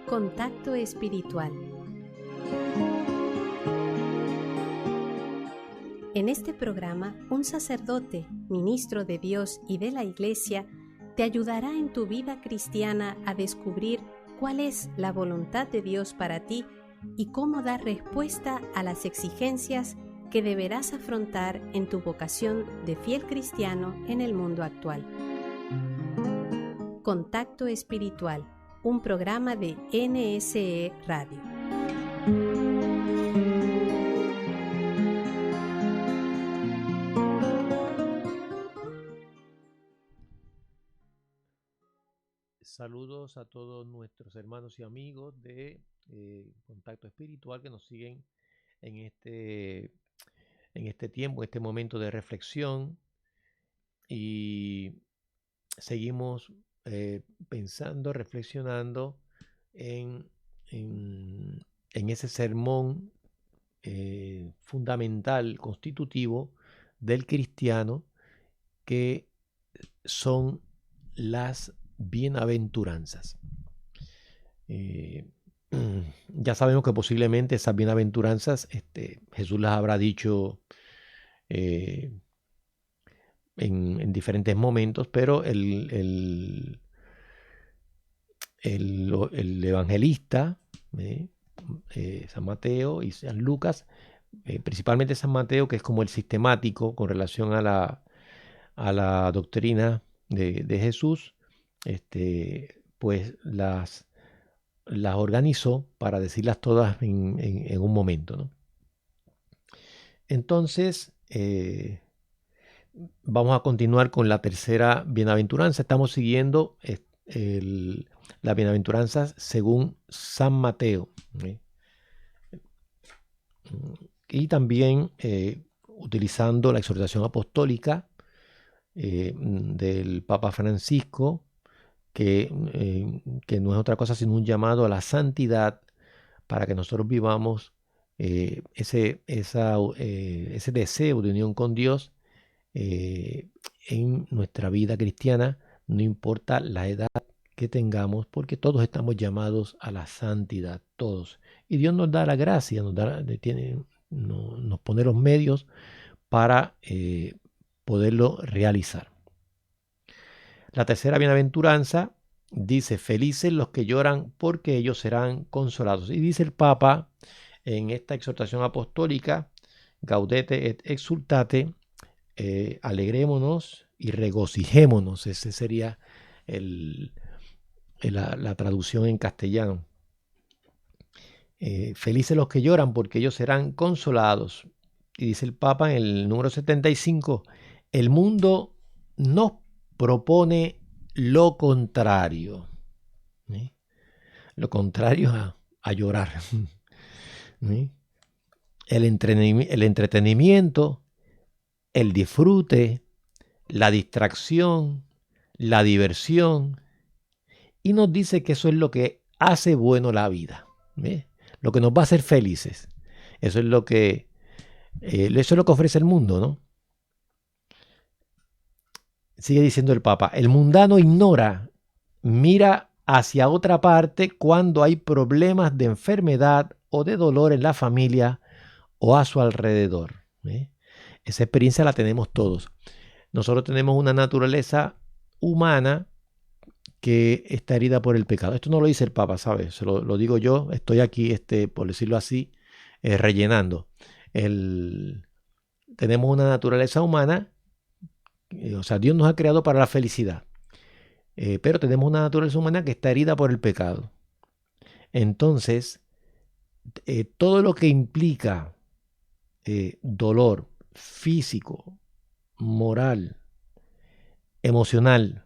Contacto espiritual. En este programa, un sacerdote, ministro de Dios y de la Iglesia, te ayudará en tu vida cristiana a descubrir cuál es la voluntad de Dios para ti y cómo dar respuesta a las exigencias que deberás afrontar en tu vocación de fiel cristiano en el mundo actual. Contacto espiritual, un programa de NSE Radio. Saludos a todos nuestros hermanos y amigos de Contacto Espiritual que nos siguen en este tiempo, en este momento de reflexión, y seguimos pensando, reflexionando en ese sermón fundamental, constitutivo del cristiano, que son las bienaventuranzas. Ya sabemos que posiblemente esas bienaventuranzas Jesús las habrá dicho en diferentes momentos, pero el evangelista, San Mateo y San Lucas, principalmente San Mateo, que es como el sistemático con relación a la doctrina de Jesús, pues las organizó para decirlas todas en un momento, ¿no? Entonces, vamos a continuar con la tercera bienaventuranza. Estamos siguiendo las bienaventuranzas según San Mateo, ¿sí? Y también utilizando la exhortación apostólica del Papa Francisco, que no es otra cosa sino un llamado a la santidad para que nosotros vivamos ese deseo de unión con Dios en nuestra vida cristiana, no importa la edad que tengamos, porque todos estamos llamados a la santidad, todos. Y Dios nos da la gracia, nos pone los medios para poderlo realizar. La tercera bienaventuranza dice: felices los que lloran, porque ellos serán consolados. Y dice el Papa en esta exhortación apostólica: Gaudete et exultate, alegrémonos y regocijémonos. Ese sería la traducción en castellano. Felices los que lloran, porque ellos serán consolados. Y dice el Papa en el número 75: el mundo nos propone lo contrario. ¿Sí? Lo contrario a llorar. ¿Sí? El entretenimiento, el disfrute, la distracción, la diversión. Y nos dice que eso es lo que hace bueno la vida. ¿Sí? Lo que nos va a hacer felices. Eso es lo que ofrece el mundo, ¿no? Sigue diciendo el Papa: el mundano ignora, mira hacia otra parte cuando hay problemas de enfermedad o de dolor en la familia o a su alrededor. Esa experiencia la tenemos todos. Nosotros tenemos una naturaleza humana que está herida por el pecado. Esto no lo dice el Papa, ¿sabes? Se lo digo yo. Estoy aquí, por decirlo así, rellenando. Tenemos una naturaleza humana. O sea, Dios nos ha creado para la felicidad, pero tenemos una naturaleza humana que está herida por el pecado. Entonces, todo lo que implica dolor físico, moral, emocional,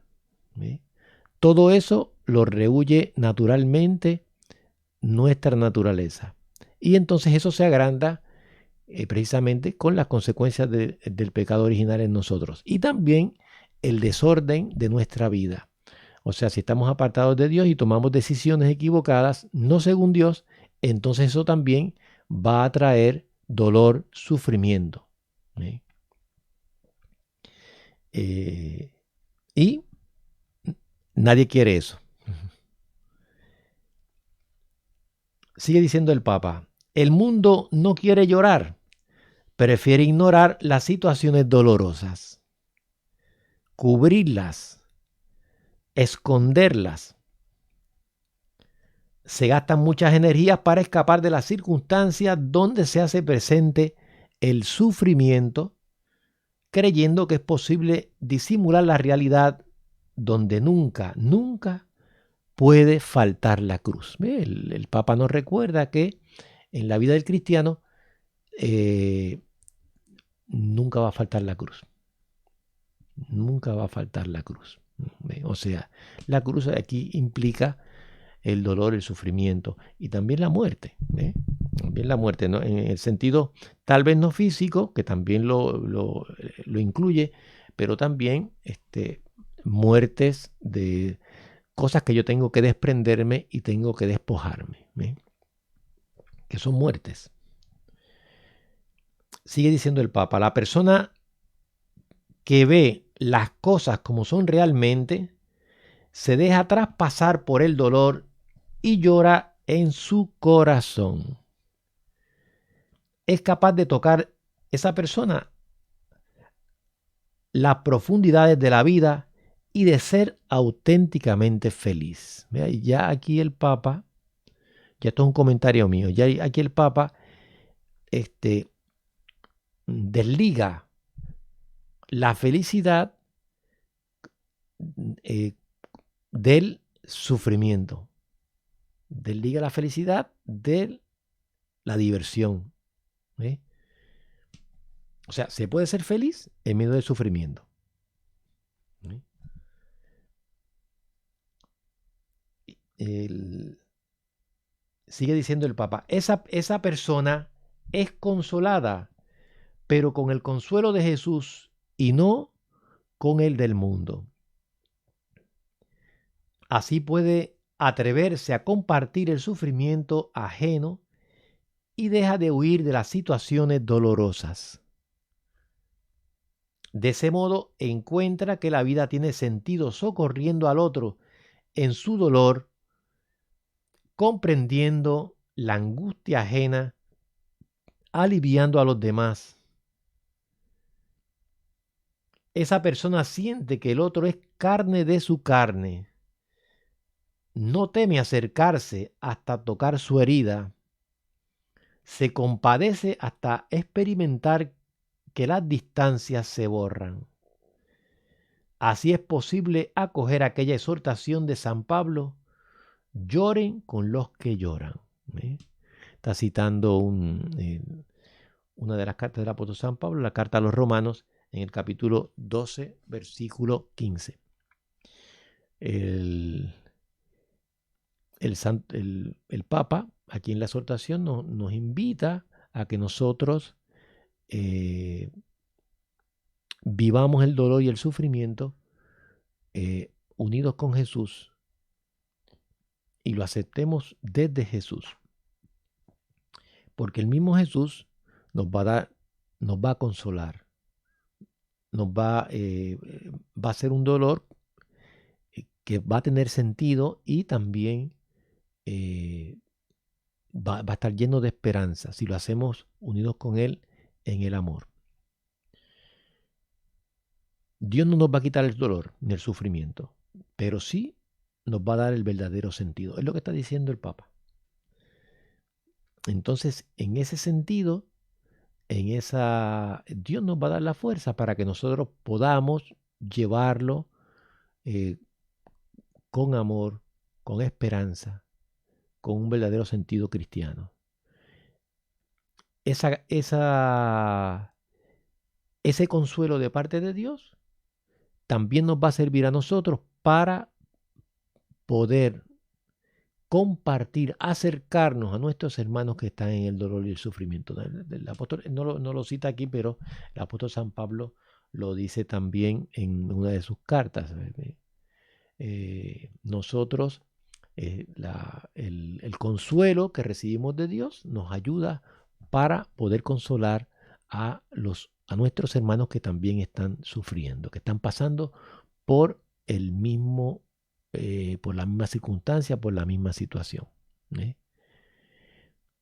¿sí? Todo eso lo rehúye naturalmente nuestra naturaleza. Y entonces eso se agranda precisamente con las consecuencias del pecado original en nosotros. Y también el desorden de nuestra vida. O sea, si estamos apartados de Dios y tomamos decisiones equivocadas, no según Dios, entonces eso también va a traer dolor, sufrimiento. Y Nadie quiere eso. Sigue diciendo el Papa, el mundo no quiere llorar, prefiere ignorar las situaciones dolorosas, cubrirlas, esconderlas. Se gastan muchas energías para escapar de las circunstancias donde se hace presente el sufrimiento, creyendo que es posible disimular la realidad donde nunca puede faltar la cruz. El Papa nos recuerda que en la vida del cristiano nunca va a faltar la cruz. Nunca va a faltar la cruz. O sea, la cruz aquí implica el dolor, el sufrimiento y también la muerte. También la muerte, ¿no? En el sentido tal vez no físico, que también lo incluye, pero también muertes de cosas que yo tengo que desprenderme y tengo que despojarme, que son muertes. Sigue diciendo el Papa, la persona que ve las cosas como son realmente, se deja traspasar por el dolor y llora en su corazón. Es capaz de tocar esa persona las profundidades de la vida y de ser auténticamente feliz. Ya aquí el Papa, ya esto es un comentario mío, ya aquí el Papa desliga la felicidad del sufrimiento. Desliga la felicidad de la diversión. O sea, se puede ser feliz en medio del sufrimiento. Sigue diciendo el Papa, esa persona es consolada, pero con el consuelo de Jesús y no con el del mundo. Así puede atreverse a compartir el sufrimiento ajeno y deja de huir de las situaciones dolorosas. De ese modo encuentra que la vida tiene sentido socorriendo al otro en su dolor, comprendiendo la angustia ajena, aliviando a los demás. Esa persona siente que el otro es carne de su carne. No teme acercarse hasta tocar su herida. Se compadece hasta experimentar que las distancias se borran. Así es posible acoger aquella exhortación de San Pablo: lloren con los que lloran. Está citando una de las cartas del apóstol San Pablo, la carta a los Romanos, en el capítulo 12, versículo 15. El Papa, aquí en la exhortación, nos invita a que nosotros vivamos el dolor y el sufrimiento unidos con Jesús y lo aceptemos desde Jesús. Porque el mismo Jesús nos va a consolar, va a ser un dolor que va a tener sentido y también va a estar lleno de esperanza si lo hacemos unidos con Él en el amor. Dios no nos va a quitar el dolor ni el sufrimiento, pero sí nos va a dar el verdadero sentido. Es lo que está diciendo el Papa. Entonces, en ese sentido, Dios nos va a dar la fuerza para que nosotros podamos llevarlo con amor, con esperanza, con un verdadero sentido cristiano. Ese consuelo de parte de Dios también nos va a servir a nosotros para poder compartir, acercarnos a nuestros hermanos que están en el dolor y el sufrimiento. El apóstol no lo cita aquí, pero el apóstol San Pablo lo dice también en una de sus cartas. Nosotros, el consuelo que recibimos de Dios nos ayuda para poder consolar a nuestros hermanos que también están sufriendo, que están pasando por el mismo por la misma circunstancia, por la misma situación.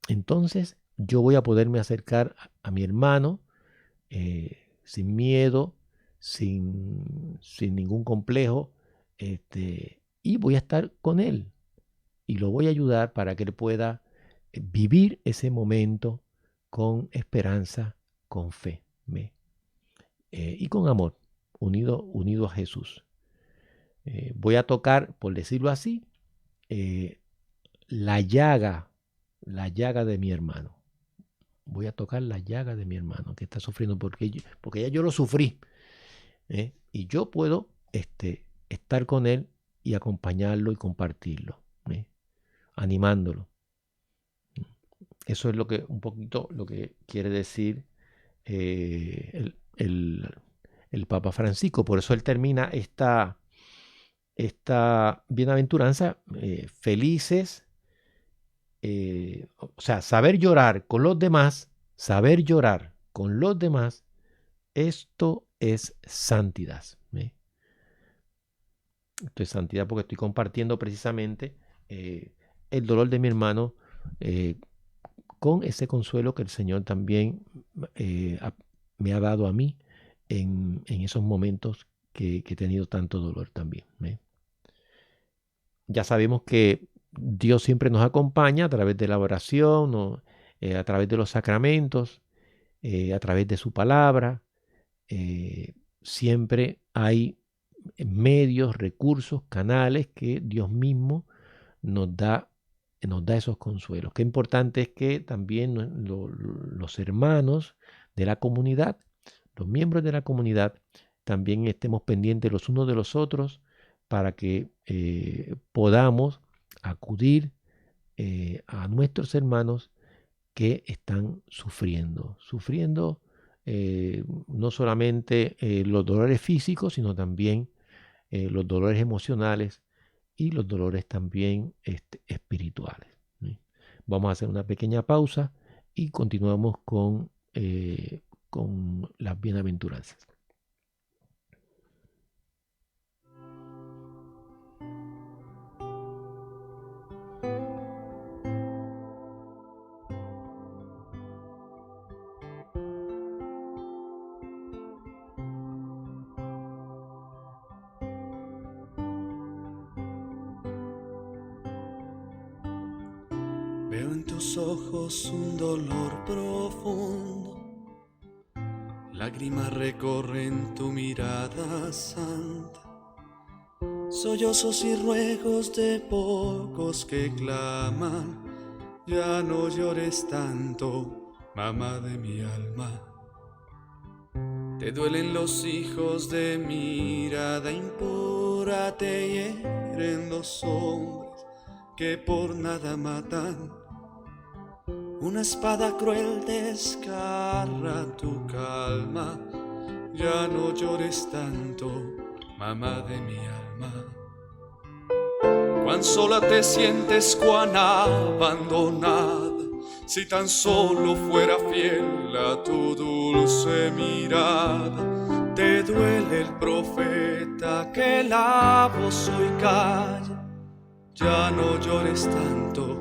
Entonces yo voy a poderme acercar a mi hermano sin miedo, sin ningún complejo, y voy a estar con él y lo voy a ayudar para que él pueda vivir ese momento con esperanza, con fe y con amor, unido a Jesús. Voy a tocar, por decirlo así, la llaga de mi hermano. Voy a tocar la llaga de mi hermano que está sufriendo porque ya yo lo sufrí. Y yo puedo estar con él y acompañarlo y compartirlo, animándolo. Eso es un poquito lo que quiere decir el Papa Francisco. Por eso él termina esta bienaventuranza, felices, o sea, saber llorar con los demás, esto es santidad. Esto es santidad porque estoy compartiendo precisamente el dolor de mi hermano con ese consuelo que el Señor también me ha dado a mí en esos momentos que he tenido tanto dolor también. Ya sabemos que Dios siempre nos acompaña a través de la oración, a través de los sacramentos, a través de su palabra. Siempre hay medios, recursos, canales que Dios mismo nos da esos consuelos. Qué importante es que también los hermanos de la comunidad, los miembros de la comunidad, también estemos pendientes los unos de los otros para que podamos acudir a nuestros hermanos que están sufriendo no solamente los dolores físicos, sino también los dolores emocionales y los dolores también espirituales. Vamos a hacer una pequeña pausa y continuamos con las bienaventuranzas. Veo en tus ojos un dolor profundo, lágrimas recorren tu mirada santa, sollozos y ruegos de pocos que claman. Ya no llores tanto, mamá de mi alma. Te duelen los hijos de mirada impura, te hieren los hombres que por nada matan. Una espada cruel desgarra tu calma. Ya no llores tanto, mamá de mi alma. Cuán sola te sientes, cuán abandonada, si tan solo fuera fiel a tu dulce mirada. Te duele el profeta que la voz hoy calla. Ya no llores tanto.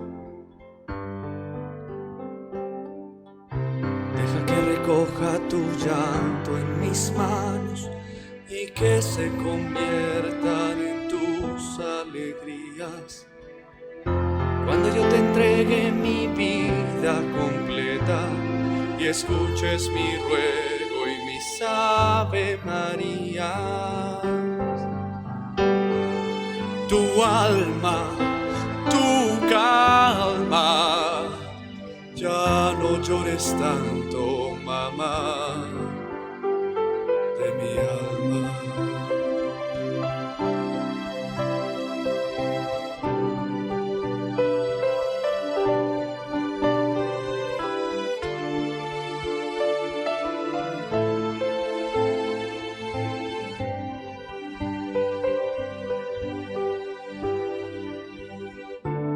Recoja tu llanto en mis manos y que se conviertan en tus alegrías. Cuando yo te entregue mi vida completa y escuches mi ruego y mis Ave Marías, tu alma, tu calma. Ya no llores tanto, mamá de mi alma.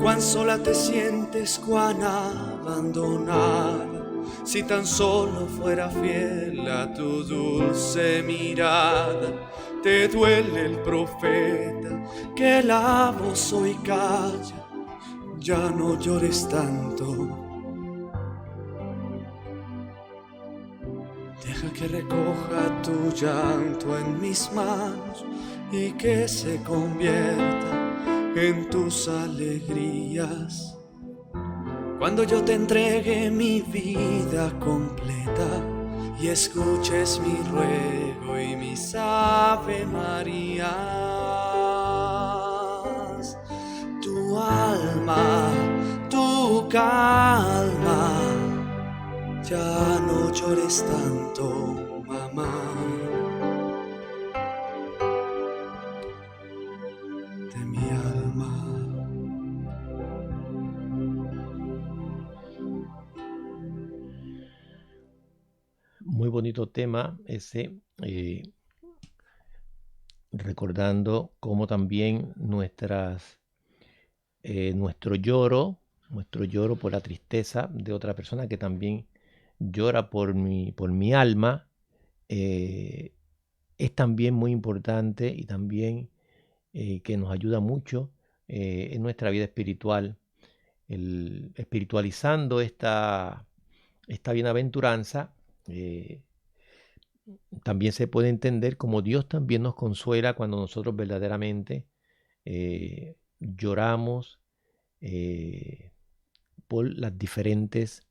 Cuán sola te sientes, cuán abandonada, Si tan solo fuera fiel a tu dulce mirada, te duele el profeta que la voz hoy calla. Ya no llores tanto. Deja que recoja tu llanto en mis manos y que se convierta en tus alegrías. Cuando yo te entregue mi vida completa y escuches mi ruego y mis Ave Marías, tu alma, tu calma, ya no llores tanto, mamá. De mi alma. Muy bonito tema ese, recordando cómo también nuestro lloro por la tristeza de otra persona que también llora por mi alma, es también muy importante y también que nos ayuda mucho en nuestra vida espiritual, espiritualizando esta bienaventuranza. También se puede entender como Dios también nos consuela cuando nosotros verdaderamente lloramos por las diferentes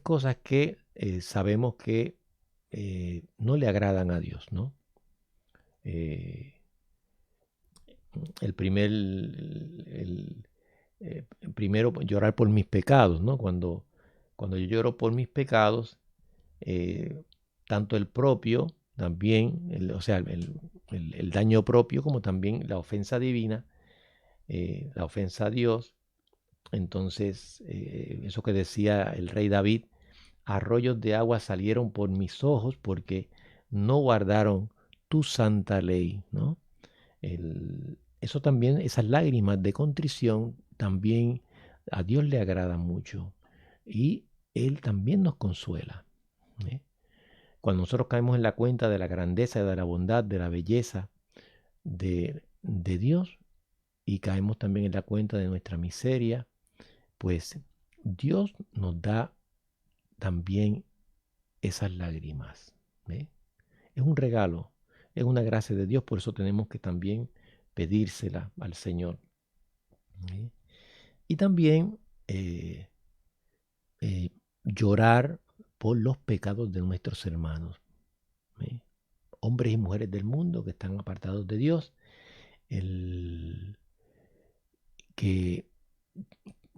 cosas que sabemos que no le agradan a Dios, ¿no? Primero llorar por mis pecados, ¿no? Cuando yo lloro por mis pecados, tanto el propio, también, el daño propio, como también la ofensa divina, la ofensa a Dios. Entonces, eso que decía el rey David, arroyos de agua salieron por mis ojos porque no guardaron tu santa ley, ¿no? Eso también, esas lágrimas de contrición, también a Dios le agrada mucho y Él también nos consuela. Cuando nosotros caemos en la cuenta de la grandeza, de la bondad, de la belleza de Dios y caemos también en la cuenta de nuestra miseria, pues Dios nos da también esas lágrimas. Es un regalo, es una gracia de Dios, por eso tenemos que también pedírsela al Señor. Y también llorar por los pecados de nuestros hermanos, hombres y mujeres del mundo que están apartados de Dios, que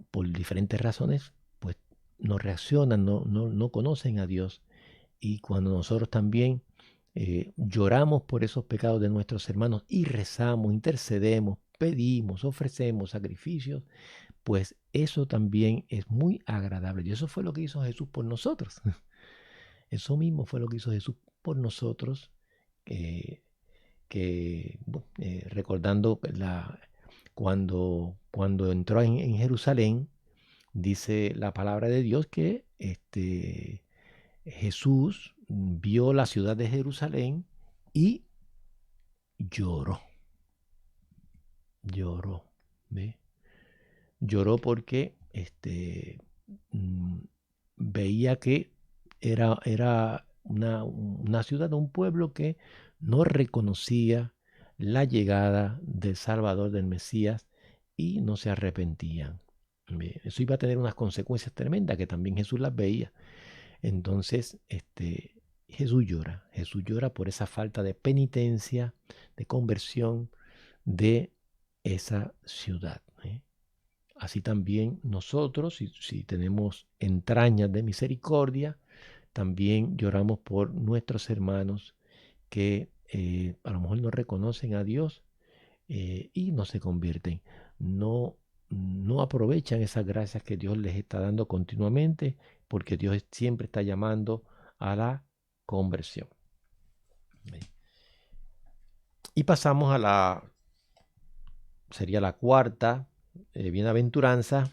por diferentes razones pues no reaccionan, no conocen a Dios. Y cuando nosotros también lloramos por esos pecados de nuestros hermanos y rezamos, intercedemos, pedimos, ofrecemos sacrificios, pues eso también es muy agradable. Y eso fue lo que hizo Jesús por nosotros. Eso mismo fue lo que hizo Jesús por nosotros, recordando cuando entró en Jerusalén, dice la palabra de Dios que Jesús vio la ciudad de Jerusalén y lloró. ¿Ve? Lloró porque veía que era una ciudad, un pueblo que no reconocía la llegada del Salvador, del Mesías, y no se arrepentían. Eso iba a tener unas consecuencias tremendas que también Jesús las veía. Entonces, Jesús llora por esa falta de penitencia, de conversión de esa ciudad. Así también nosotros, si tenemos entrañas de misericordia, también lloramos por nuestros hermanos que a lo mejor no reconocen a Dios y no se convierten. No aprovechan esas gracias que Dios les está dando continuamente, porque Dios siempre está llamando a la conversión. Y pasamos sería la cuarta bienaventuranza,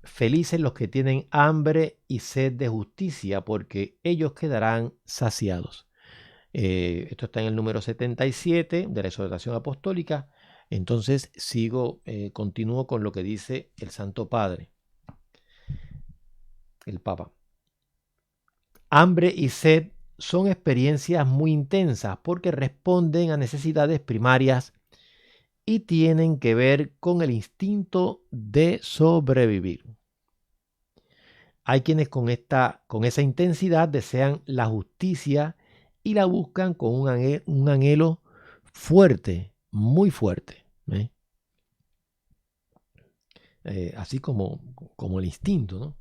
felices los que tienen hambre y sed de justicia, porque ellos quedarán saciados. Esto está en el número 77 de la exhortación apostólica. Entonces continúo con lo que dice el Santo Padre, el Papa. Hambre y sed son experiencias muy intensas porque responden a necesidades primarias y tienen que ver con el instinto de sobrevivir. Hay quienes con esa intensidad desean la justicia y la buscan con un anhelo fuerte, muy fuerte. Así como el instinto, ¿no?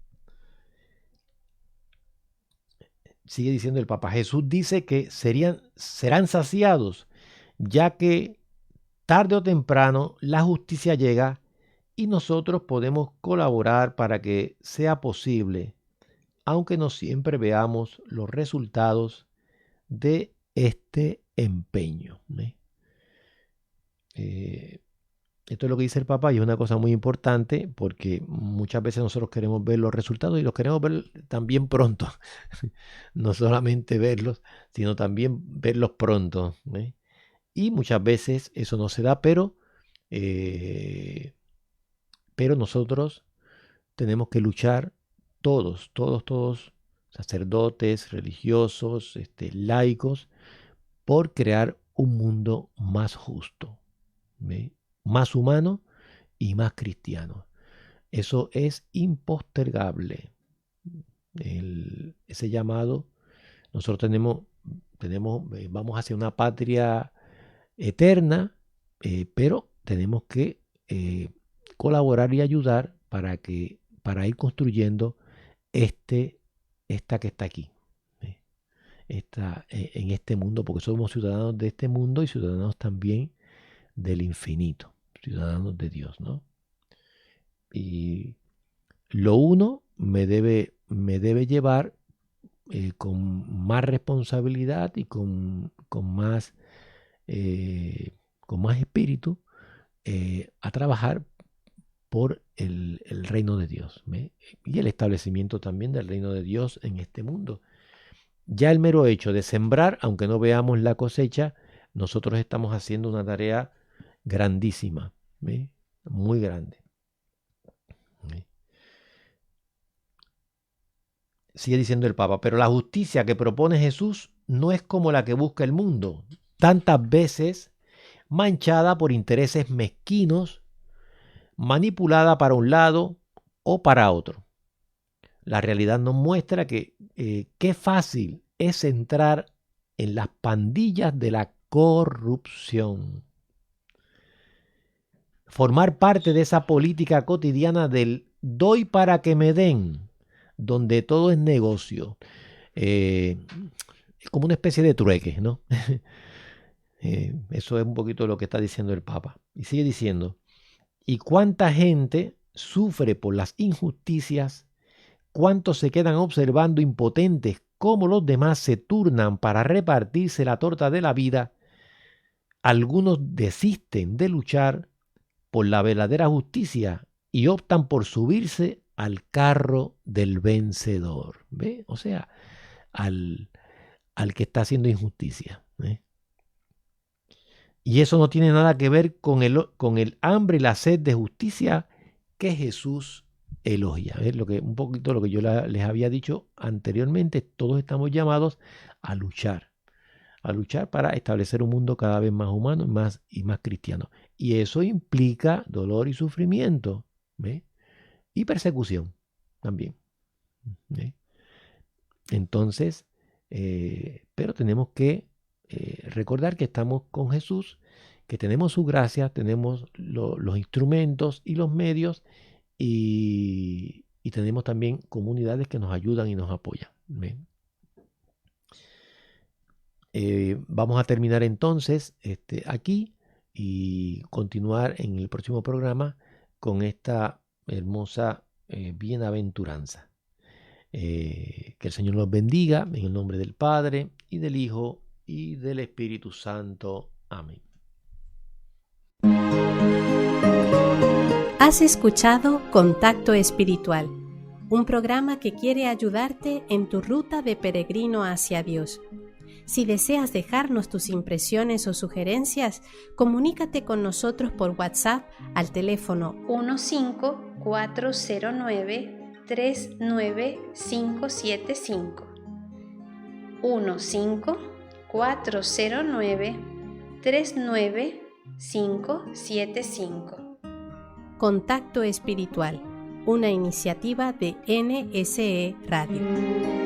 Sigue diciendo el Papa. Jesús dice que serán saciados, ya que tarde o temprano la justicia llega y nosotros podemos colaborar para que sea posible, aunque no siempre veamos los resultados de este empeño. Esto es lo que dice el Papa y es una cosa muy importante porque muchas veces nosotros queremos ver los resultados y los queremos ver también pronto. No solamente verlos, sino también verlos pronto. Y muchas veces eso no se da, pero nosotros tenemos que luchar todos, sacerdotes, religiosos, laicos, por crear un mundo más justo, más humano y más cristiano. Eso es impostergable. Ese llamado, nosotros vamos hacia una patria eterna, pero tenemos que colaborar y ayudar para ir construyendo esta que está aquí, en este mundo, porque somos ciudadanos de este mundo y ciudadanos también del infinito, ciudadanos de Dios, ¿no? Y lo uno me debe llevar con más responsabilidad y con más espíritu a trabajar por el reino de Dios, y el establecimiento también del reino de Dios en este mundo. Ya el mero hecho de sembrar, aunque no veamos la cosecha, nosotros estamos haciendo una tarea grandísima, muy grande. Sigue diciendo el Papa, pero la justicia que propone Jesús no es como la que busca el mundo, tantas veces manchada por intereses mezquinos, manipulada para un lado o para otro. La realidad nos muestra que qué fácil es entrar en las pandillas de la corrupción. Formar parte de esa política cotidiana del doy para que me den, donde todo es negocio. Es como una especie de trueque, ¿no? Eso es un poquito lo que está diciendo el Papa. Y sigue diciendo, ¿y cuánta gente sufre por las injusticias? ¿Cuántos se quedan observando impotentes cómo los demás se turnan para repartirse la torta de la vida? Algunos desisten de luchar por la verdadera justicia y optan por subirse al carro del vencedor. ¿Ve? O sea, al que está haciendo injusticia. Y eso no tiene nada que ver con el hambre y la sed de justicia que Jesús elogia. Un poquito lo que yo les había dicho anteriormente, todos estamos llamados a luchar para establecer un mundo cada vez más humano y más cristiano. Y eso implica dolor y sufrimiento, y persecución también. Entonces, pero tenemos que recordar que estamos con Jesús, que tenemos su gracia, tenemos los instrumentos y los medios, y tenemos también comunidades que nos ayudan y nos apoyan. Vamos a terminar entonces aquí y continuar en el próximo programa con esta hermosa bienaventuranza. Que el Señor los bendiga en el nombre del Padre y del Hijo y del Espíritu Santo. Amén. Has escuchado Contacto Espiritual, un programa que quiere ayudarte en tu ruta de peregrino hacia Dios. Si deseas dejarnos tus impresiones o sugerencias, comunícate con nosotros por WhatsApp al teléfono 15409-39575. 15409-39575. Contacto Espiritual, una iniciativa de NSE Radio.